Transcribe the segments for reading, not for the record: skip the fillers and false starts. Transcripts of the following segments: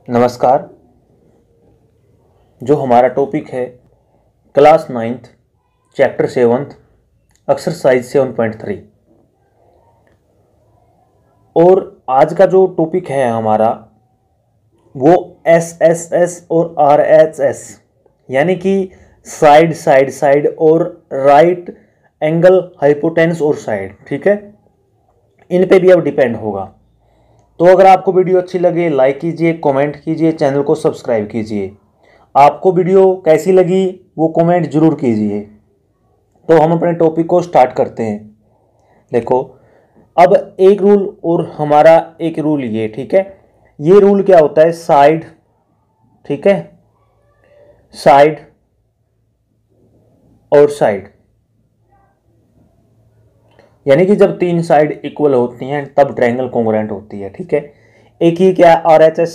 नमस्कार। जो हमारा टॉपिक है class 9th chapter 7th exercise 7.3 और आज का जो टॉपिक है हमारा वो SSS और RHS यानी कि साइड साइड साइड और राइट एंगल हाइपोटेन्स और साइड, ठीक है। इन पे भी अब डिपेंड होगा। तो अगर आपको वीडियो अच्छी लगे लाइक कीजिए, कमेंट कीजिए, चैनल को सब्सक्राइब कीजिए। आपको वीडियो कैसी लगी वो कमेंट जरूर कीजिए। तो हम अपने टॉपिक को स्टार्ट करते हैं। देखो, अब एक रूल और हमारा एक रूल ये, ठीक है। ये रूल क्या होता है, साइड, ठीक है, साइड और साइड, यानी कि जब तीन साइड इक्वल होती हैं तब ट्रायंगल कॉन्ग्रुएंट होती है, ठीक है। एक ही क्या है RHS,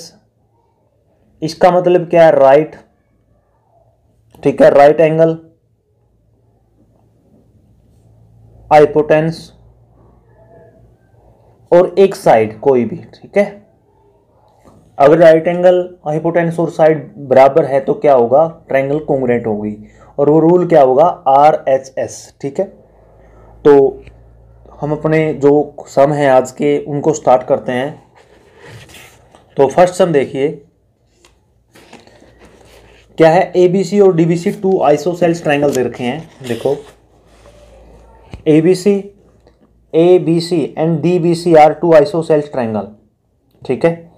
इसका मतलब क्या है राइट, ठीक है, राइट एंगल हाइपोटेन्स और एक साइड कोई भी, ठीक है। अगर राइट एंगल हाइपोटेन्स और साइड बराबर है तो क्या होगा, ट्रायंगल कॉन्ग्रुएंट होगी। और वो रूल क्या होगा, RHS, ठीक है। तो हम अपने जो सम हैं आज के उनको स्टार्ट करते हैं। तो फर्स्ट सम देखिए क्या है, ABC और DBC टू आइसोसेल्स ट्रायंगल दे रखे हैं। देखो, ABC and DBC are two isosceles triangle, ठीक है,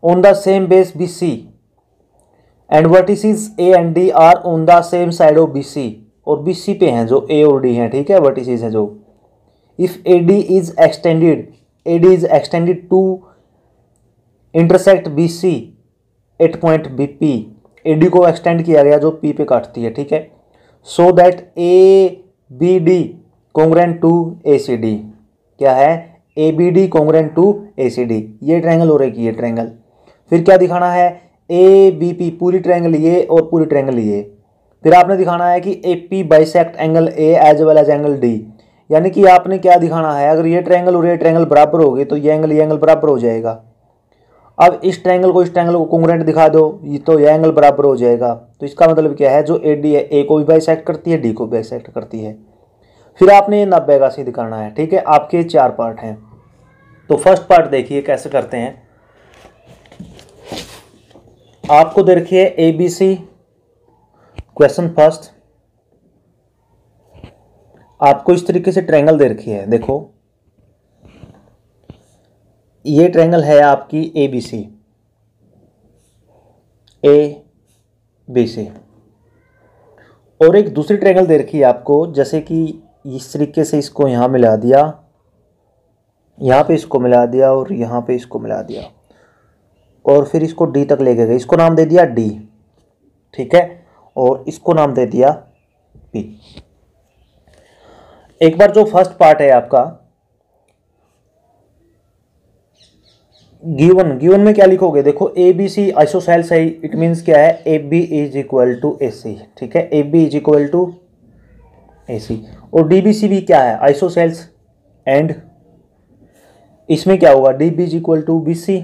on the same base BC and vertices A and D are on the same side of BC, और BC पे हैं जो A और D हैं, ठीक है, वर्टिसेस हैं जो। If AD is extended to intersect BC at point BP, AD को एक्सटेंड किया गया जो P पे काटती है, ठीक है। So that ABD congruent to ACD, क्या है, ABD कॉन्ग्रुएंट टू ACD, ये ट्रायंगल हो रही है, ये ट्रायंगल। फिर क्या दिखाना है, ABP पूरी ट्रायंगल ये और पूरी ट्रायंगल ये। फिर आपने दिखाना है कि AP bisect angle A as well as angle D, यानी कि आपने क्या दिखाना है, अगर ये ट्रायंगल और ये ट्रायंगल बराबर हो गए तो ये एंगल बराबर हो जाएगा। अब इस ट्रायंगल को इस ट्रायंगल को कॉन्ग्रुएंट दिखा दो, ये तो ये एंगल बराबर हो जाएगा। तो इसका मतलब क्या है, जो AD है A को भी बाइसेक्ट करती है, D को भी बाइसेक्ट करती है। फिर आपने ये 90 का सी दिखाना है, ठीक है। आपके 4 पार्ट हैं। तो फर्स्ट पार्ट देखिए कैसे करते हैं। आपको देखिए ABC क्वेश्चन फर्स्ट, आपको इस तरीके से ट्रायंगल दे रखी है। देखो, ये ट्रायंगल है आपकी ABC और एक दूसरी ट्रायंगल दे रखी है आपको, जैसे कि इस तरीके से इसको यहाँ मिला दिया, यहाँ पे इसको मिला दिया और यहाँ पे इसको मिला दिया, और फिर इसको D तक लेके गए, इसको नाम दे दिया D, ठीक है, और इसको नाम दे दिया P। एक बार जो फर्स्ट पार्ट है आपका गिवन में क्या लिखोगे, देखो ABC आइसोसेल्स है, इट मीन्स क्या है, AB is equal to AC, ठीक है, AB is equal to AC। और DBC भी क्या है, आइसोसेल्स, एंड इसमें क्या होगा, DB is equal to BC,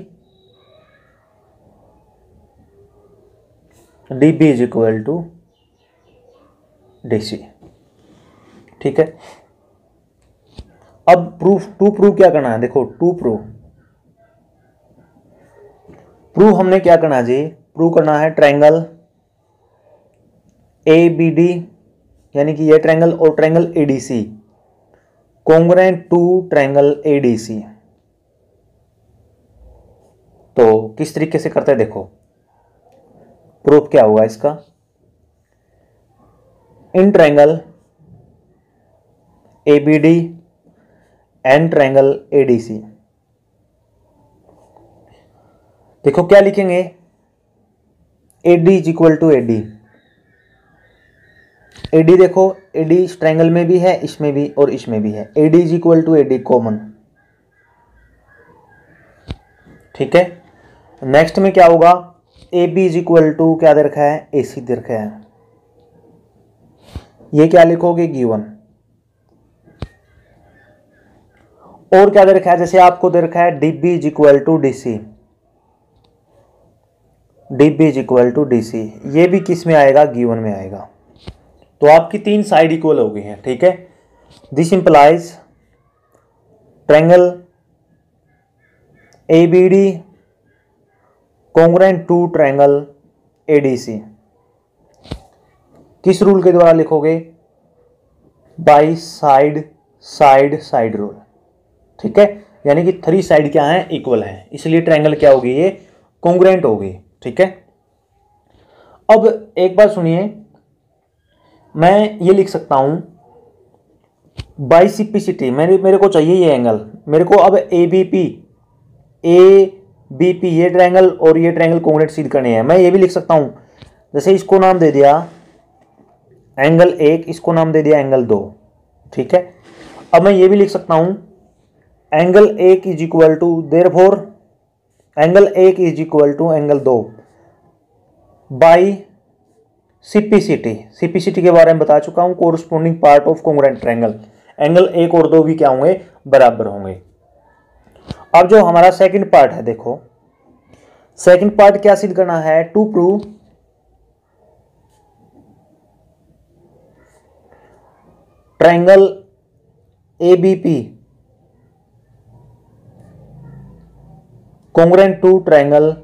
DB is equal to DC, ठीक है। अब प्रूफ क्या करना है, देखो प्रूफ हमने क्या करना है जी, प्रूव करना है ट्रायंगल ABD, यानी कि ये ट्रायंगल और triangle ADC congruent to triangle ADC। तो किस तरीके से करते हैं, देखो प्रूफ क्या होगा इसका, in triangle ABD and triangle ADC, देखो क्या लिखेंगे, AD is equal to AD, देखो AD इस ट्रायंगल में भी है, इसमें भी और इसमें भी है, AD is equal to AD common, ठीक है। नेक्स्ट में क्या होगा, AB इज इक्वल टू क्या दे रखा है, AC दे रखा है, ये क्या लिखोगे, गिवन। और क्या दे रखा है, जैसे आपको दे रखा है DB is equal to DC, D B is equal to D C, ये भी किस में आएगा, गिवन में आएगा। तो आपकी 3 साइड इक्वल हो गई हैं, ठीक है। This implies triangle A B D congruent to triangle A D C. किस रूल के द्वारा लिखोगे, by side side side rule, ठीक है। यानी कि 3 साइड क्या है, इक्वल है, इसलिए ट्रायंगल क्या होगी, ये कॉन्ग्रुएंट होगी, ठीक है। अब एक बात सुनिए, मैं ये लिख सकता हूं बाइसिपिसिटी, मेरे को चाहिए ये एंगल, मेरे को अब ए बी पी ये ट्रायंगल और ये ट्रायंगल कॉन्ग्रुएंट सिद्ध करने हैं। मैं ये भी लिख सकता हूं, जैसे इसको नाम दे दिया एंगल 1, इसको नाम दे दिया एंगल 2, ठीक है। अब मैं ये भी लिख सकता हूं angle 1 is equal to, therefore angle 1 is equal to angle 2 by CPCT के बारे में बता चुका हूं, corresponding part of congruent triangle. Angle 1 और 2 भी क्या होंगे, बराबर होंगे। अब जो हमारा सेकंड पार्ट है, देखो सेकंड पार्ट क्या सिद्ध करना है, to prove triangle A B P congruent to triangle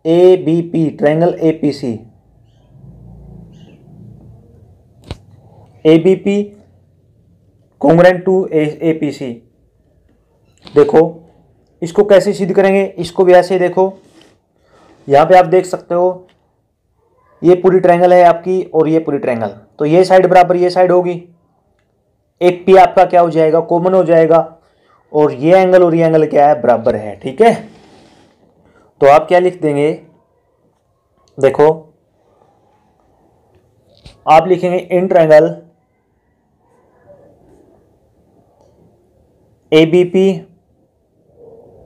A B P, triangle A P C, A B P congruent to A P C. देखो इसको कैसे सिद्ध करेंगे, इसको भी ऐसे देखो, यहां पे आप देख सकते हो ये पूरी ट्रायंगल है आपकी और ये पूरी ट्रायंगल, तो ये साइड बराबर ये साइड होगी, ए पी आपका क्या हो जाएगा, कॉमन हो जाएगा, और ये एंगल क्या है, बराबर है, ठीक है। तो आप क्या लिख देंगे, देखो आप लिखेंगे in triangle A B P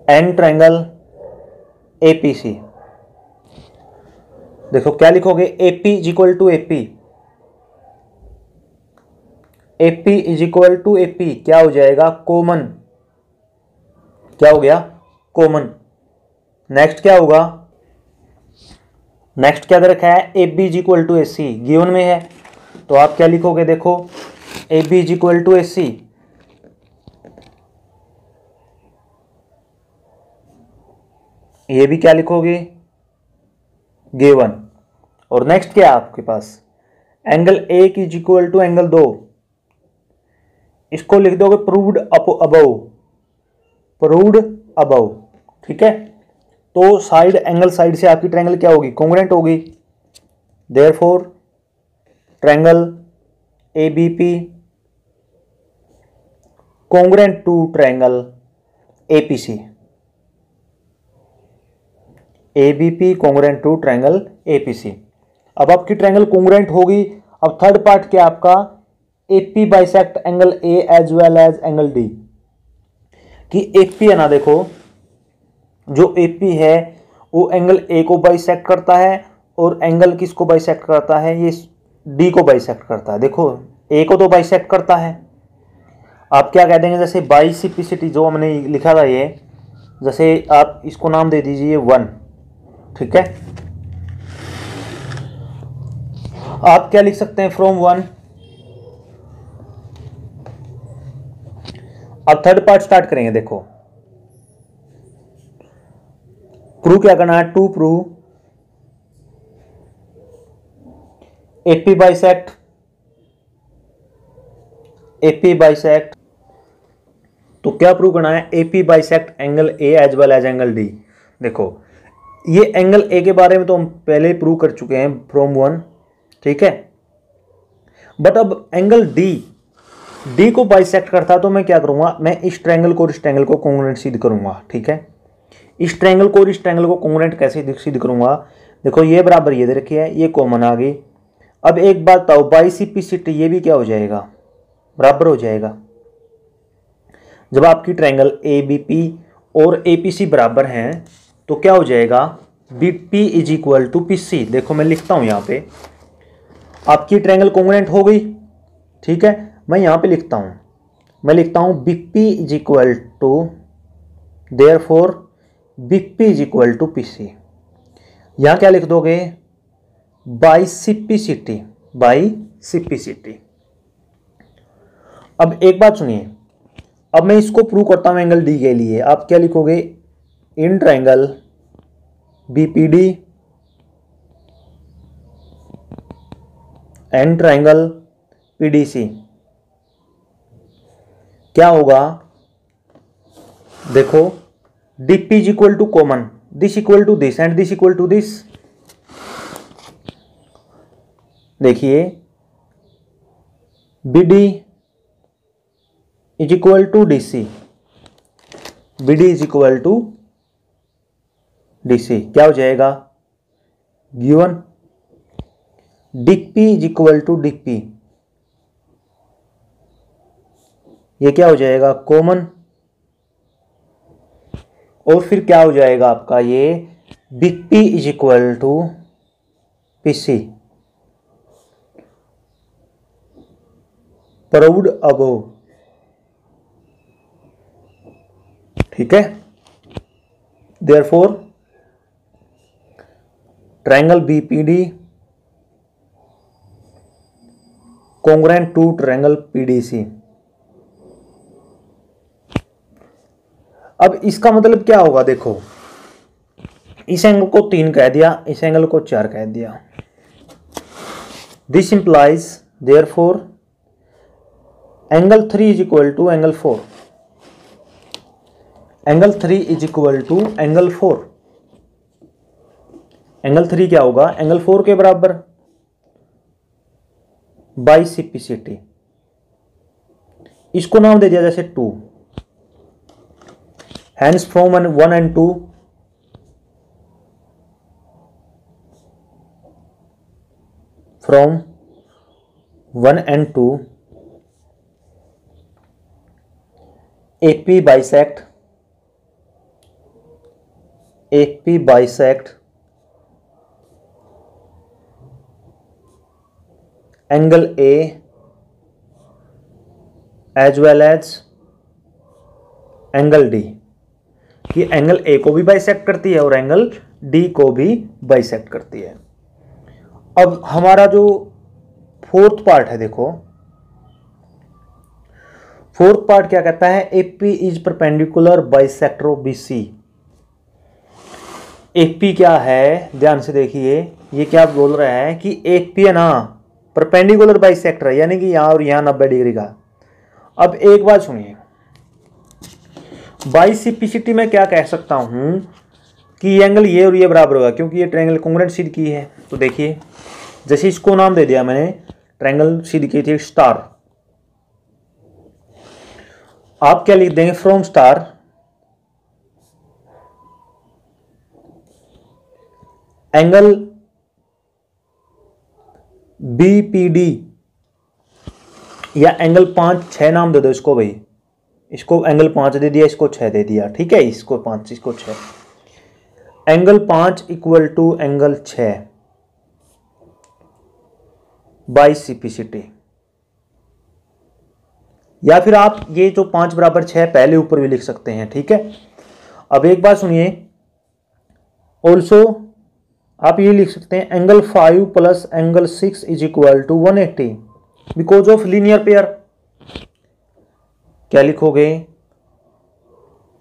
and triangle A P C. देखो क्या लिखोगे, A P is equal to A P, A P is equal to A P क्या हो जाएगा, कॉमन, क्या हो गया, कॉमन। नेक्स्ट क्या होगा, नेक्स्ट क्या दे रखा है, A B is equal to A C, given में है, तो आप क्या लिखोगे, देखो A B is equal to A C, ये भी क्या लिखोगे, गिवन। और नेक्स्ट क्या है आपके पास, angle 1 is equal to angle 2, इसको लिख दोगे प्रूव्ड अबव, प्रूव्ड अबव, ठीक है। तो साइड एंगल साइड से आपकी ट्रायंगल क्या होगी, कॉन्ग्रुएंट होगी, therefore triangle A B P congruent to triangle A P C, A B P congruent to triangle A P C. अब आपकी ट्रायंगल कॉन्ग्रुएंट होगी। अब थर्ड पार्ट क्या आपका, A P bisect angle A as well as angle D, कि A P है ना, देखो जो ए पी है वो एंगल ए को बाइसेक्ट करता है और एंगल किसको बाइसेक्ट करता है, ये डी को बाइसेक्ट करता है। देखो ए को तो बाइसेक्ट करता है, आप क्या कह देंगे, जैसे बाइसिपिसिटी जो हमने लिखा था ये, जैसे आप इसको नाम दे दीजिए 1, ठीक है। आप क्या लिख सकते हैं, फ्रॉम 1। अब थर्ड पार्ट स्टार्ट करेंगे। देखो प्रूव क्या करना है, to prove AP bisect, AP bisect, तो क्या प्रूव करना है, AP bisect angle A as well as angle D. देखो ये एंगल ए के बारे में तो हम पहले ही प्रूव कर चुके हैं फ्रॉम 1, ठीक है। बट अब एंगल डी को बाइसेक्ट करता, तो मैं क्या करूंगा, मैं इस ट्रायंगल को और इस ट्रायंगल को कॉन्ग्रुएंट सिद्ध करूंगा, ठीक है। इस ट्रायंगल को और इस ट्रायंगल को कॉन्ग्रुएंट कैसे सिद्ध करूंगा, देखो ये बराबर ये दे रखी है, ये कॉमन आ गई। अब एक बात बताओ, बाइसिपिसिटी ये भी क्या हो जाएगा, बराबर हो जाएगा। जब आपकी ट्रायंगल ए बी पी और ए पी सी बराबर हैं तो क्या हो जाएगा, B P is equal to P C. देखो मैं लिखता हूं यहाँ पे, आपकी ट्रायंगल कॉन्ग्रुएंट हो गई, ठीक है। मैं यहाँ पे लिखता हूँ, मैं लिखता हूँ B P is equal to, therefore B P is equal to P C. यहाँ क्या लिख दोगे, बाइसिपिसिटी, बाइसिपिसिटी। अब एक बात सुनिए, अब मैं इसको प्रूव करता हूं एंगल डी के लिए। आप क्या लिखोगे, in triangle BPD and triangle PDC क्या होगा, देखो DP is equal to common, this equal to this and this equal to this. देखिए BD is equal to DC, BD is equal to DC, क्या हो जाएगा, given DP is equal to DP, ये क्या हो जाएगा, कॉमन। और फिर क्या हो जाएगा आपका, ये BP is equal to PC, proved above. ठीक है, therefore triangle BPD congruent to triangle PDC. अब इसका मतलब क्या होगा, देखो इस एंगल को 3 कह दिया, इस एंगल को 4 कह दिया। This implies therefore angle 3 is equal to angle 4, angle 3 is equal to angle 4। Angle 3 क्या होगा, एंगल 4 के बराबर, बाइसिपिसिटी। इसको नाम दे दिया जैसे 2, hence from 1 and 2 from 1 and 2 AP bisect angle A as well as angle D, कि एंगल A को भी बाइसेक्ट करती है और एंगल D को भी बाइसेक्ट करती है। अब हमारा जो फोर्थ पार्ट है, देखो फोर्थ पार्ट क्या कहता है, AP is perpendicular bisector of BC। AP क्या है, ध्यान से देखिए, ये क्या बोल रहा है कि AP है ना परपेंडिकुलर बाइसेक्टर, यानी कि यहां और यहां 90 डिग्री का। अब एक बात सुनिए, बाइसिपिसिटी में क्या कह सकता हूं कि एंगल ये और ये बराबर होगा, क्योंकि ये ट्रायंगल कॉन्ग्रुएंट सीध की है। तो देखिए जैसे इसको नाम दे दिया मैंने, ट्रायंगल सीध की थी स्टार, आप क्या लिख देंगे, फ्रॉम स्टार एंगल बीपीडी, या एंगल 5 6 नाम दे दो इसको भाई, इसको एंगल 5 दे दिया, इसको 6 दे दिया, ठीक है, इसको 5 इसको 6, एंगल 5 इक्वल टू एंगल 6 बाइसिपिसिटी। या फिर आप ये जो 5 बराबर 6 पहले ऊपर भी लिख सकते हैं, ठीक है। अब एक बात सुनिए, ऑल्सो आप ये लिख सकते हैं angle 5 plus angle 6 is equal to 180 because of linear pair. क्या लिखोगे,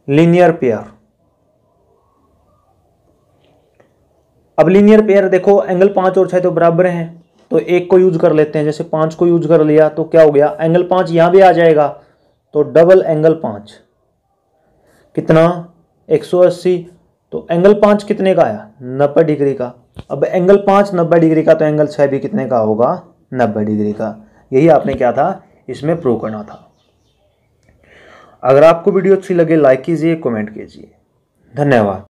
लीनियर पेयर। अब लीनियर पेयर देखो, एंगल 5 और 6 तो बराबर हैं, तो एक को यूज कर लेते हैं, जैसे 5 को यूज कर लिया तो क्या हो गया, एंगल 5 यहां भी आ जाएगा, तो डबल एंगल 5 कितना 180, तो एंगल 5 कितने का आया, 90 डिग्री का। अब एंगल 5 90 डिग्री का, तो एंगल 6 भी कितने का होगा, 90 डिग्री का। यही आपने क्या था, इसमें प्रूव करना था। अगर आपको वीडियो अच्छी लगे लाइक कीजिए, कमेंट कीजिए, धन्यवाद।